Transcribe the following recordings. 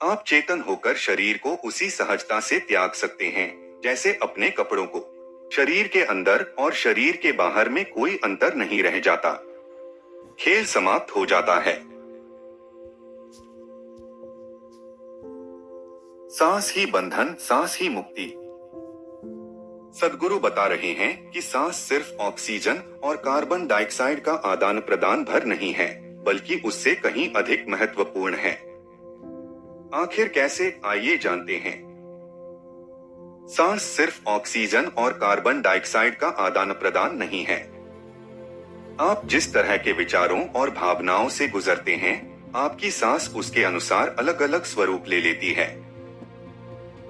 आप चेतन होकर शरीर को उसी सहजता से त्याग सकते हैं जैसे अपने कपड़ों को। शरीर के अंदर और शरीर के बाहर में कोई अंतर नहीं रह जाता। खेल समाप्त हो जाता है। सांस ही बंधन, सांस ही मुक्ति। सद्गुरु बता रहे हैं कि सांस सिर्फ ऑक्सीजन और कार्बन डाइऑक्साइड का आदान प्रदान भर नहीं है, बल्कि उससे कहीं अधिक महत्वपूर्ण है। आखिर कैसे, आइए जानते हैं। सांस सिर्फ ऑक्सीजन और कार्बन डाइऑक्साइड का आदान प्रदान नहीं है। आप जिस तरह के विचारों और भावनाओं से गुजरते हैं, आपकी सांस उसके अनुसार अलग अलग स्वरूप ले लेती है।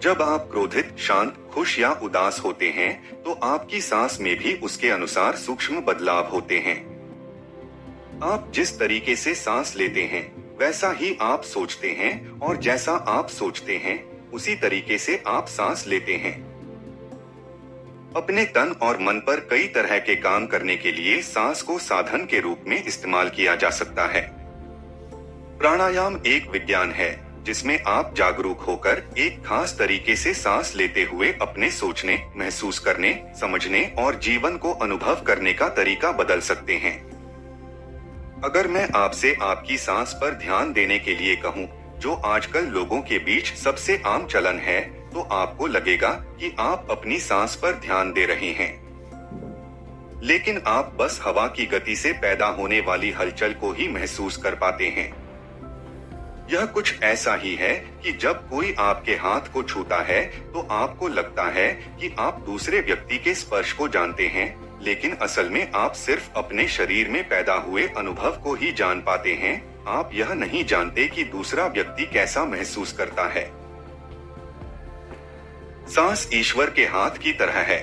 जब आप क्रोधित, शांत, खुश या उदास होते हैं, तो आपकी सांस में भी उसके अनुसार सूक्ष्म बदलाव होते हैं। आप जिस तरीके से सांस लेते हैं, वैसा ही आप सोचते हैं, और जैसा आप सोचते हैं, उसी तरीके से आप सांस लेते हैं। अपने तन और मन पर कई तरह के काम करने के लिए सांस को साधन के रूप में इस्तेमाल किया जा सकता है। प्राणायाम एक विज्ञान है जिसमें आप जागरूक होकर एक खास तरीके से सांस लेते हुए अपने सोचने, महसूस करने, समझने और जीवन को अनुभव करने का तरीका बदल सकते हैं। अगर मैं आपसे आपकी सांस पर ध्यान देने के लिए कहूँ, जो आजकल लोगों के बीच सबसे आम चलन है, तो आपको लगेगा कि आप अपनी सांस पर ध्यान दे रहे हैं। लेकिन आप बस हवा की गति से पैदा होने वाली हलचल को ही महसूस कर पाते हैं। यह कुछ ऐसा ही है कि जब कोई आपके हाथ को छूता है, तो आपको लगता है कि आप दूसरे व्यक्ति के स्पर्श को जानते हैं, लेकिन असल में आप सिर्फ अपने शरीर में पैदा हुए अनुभव को ही जान पाते हैं। आप यह नहीं जानते कि दूसरा व्यक्ति कैसा महसूस करता है। सांस ईश्वर के हाथ की तरह है।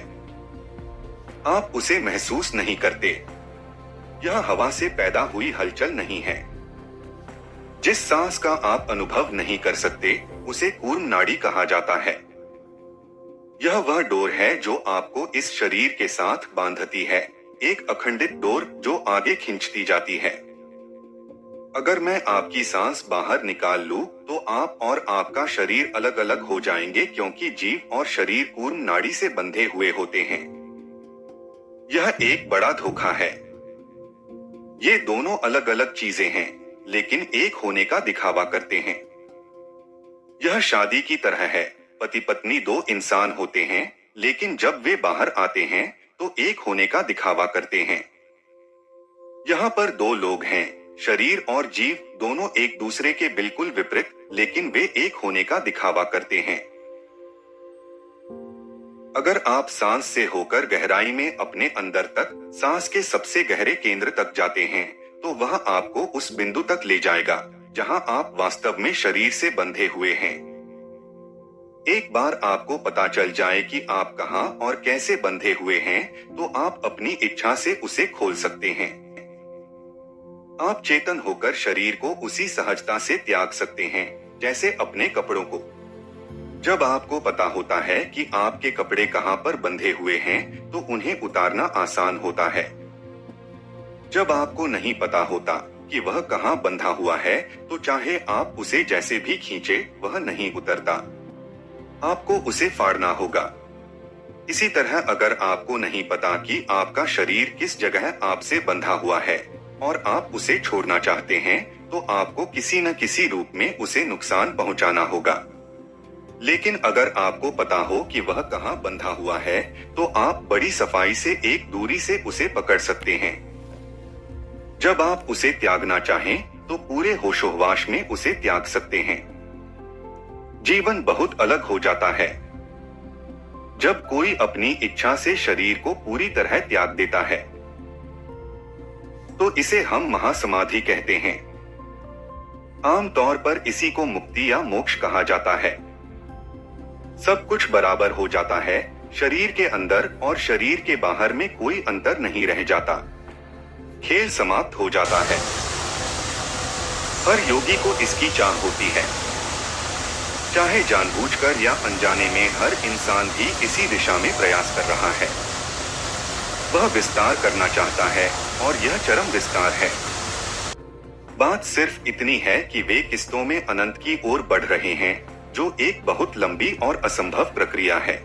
आप उसे महसूस नहीं करते। यह हवा से पैदा हुई हलचल नहीं है। जिस सांस का आप अनुभव नहीं कर सकते, उसे कूर्म नाड़ी कहा जाता है। यह वह डोर है जो आपको इस शरीर के साथ बांधती है, एक अखंडित डोर जो आगे खींचती जाती है। अगर मैं आपकी सांस बाहर निकाल लूं, तो आप और आपका शरीर अलग अलग हो जाएंगे, क्योंकि जीव और शरीर कूर्म नाड़ी से बंधे हुए होते हैं। यह एक बड़ा धोखा है। ये दोनों अलग अलग चीजें हैं, लेकिन एक होने का दिखावा करते हैं। यह शादी की तरह है। पति पत्नी दो इंसान होते हैं, लेकिन जब वे बाहर आते हैं, तो एक होने का दिखावा करते हैं। यहाँ पर दो लोग हैं, शरीर और जीव, दोनों एक दूसरे के बिल्कुल विपरीत, लेकिन वे एक होने का दिखावा करते हैं। अगर आप सांस से होकर गहराई में अपने अंदर तक, सांस के सबसे गहरे केंद्र तक जाते हैं, तो वह आपको उस बिंदु तक ले जाएगा जहां आप वास्तव में शरीर से बंधे हुए हैं। एक बार आपको पता चल जाए कि आप कहां और कैसे बंधे हुए हैं, तो आप अपनी इच्छा से उसे खोल सकते हैं। आप चेतन होकर शरीर को उसी सहजता से त्याग सकते हैं जैसे अपने कपड़ों को। जब आपको पता होता है कि आपके कपड़े कहां पर बंधे हुए हैं, तो उन्हें उतारना आसान होता है। जब आपको नहीं पता होता कि वह कहां बंधा हुआ है, तो चाहे आप उसे जैसे भी खींचे, वह नहीं उतरता। आपको उसे फाड़ना होगा। इसी तरह अगर आपको नहीं पता कि आपका शरीर किस जगह आपसे बंधा हुआ है और आप उसे छोड़ना चाहते हैं, तो आपको किसी न किसी रूप में उसे नुकसान पहुंचाना होगा। लेकिन अगर आपको पता हो कि वह कहां बंधा हुआ है, तो आप बड़ी सफाई से एक दूरी से उसे पकड़ सकते हैं। जब आप उसे त्यागना चाहें, तो पूरे होशोहवास में उसे त्याग सकते हैं। जीवन बहुत अलग हो जाता है जब कोई अपनी इच्छा से शरीर को पूरी तरह त्याग देता है। तो इसे हम महासमाधि कहते हैं। आमतौर पर इसी को मुक्ति या मोक्ष कहा जाता है। सब कुछ बराबर हो जाता है। शरीर के अंदर और शरीर के बाहर में कोई अंतर नहीं रह जाता। खेल समाप्त हो जाता है। हर योगी को इसकी चाह होती है। चाहे जानबूझकर या अनजाने में, हर इंसान भी इसी दिशा में प्रयास कर रहा है। वह विस्तार करना चाहता है, और यह चरम विस्तार है। बात सिर्फ इतनी है कि वे किस्तों में अनंत की ओर बढ़ रहे हैं, जो एक बहुत लंबी और असंभव प्रक्रिया है।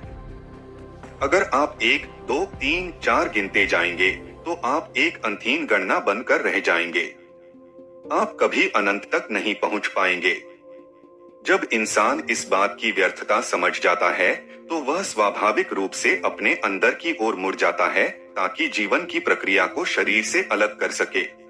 अगर आप 1, 2, 3, 4 गिनते जाएंगे, तो आप एक अंतहीन गणना बनकर रह जाएंगे। आप कभी अनंत तक नहीं पहुंच पाएंगे। जब इंसान इस बात की व्यर्थता समझ जाता है, तो वह स्वाभाविक रूप से अपने अंदर की ओर मुड़ जाता है, ताकि जीवन की प्रक्रिया को शरीर से अलग कर सके।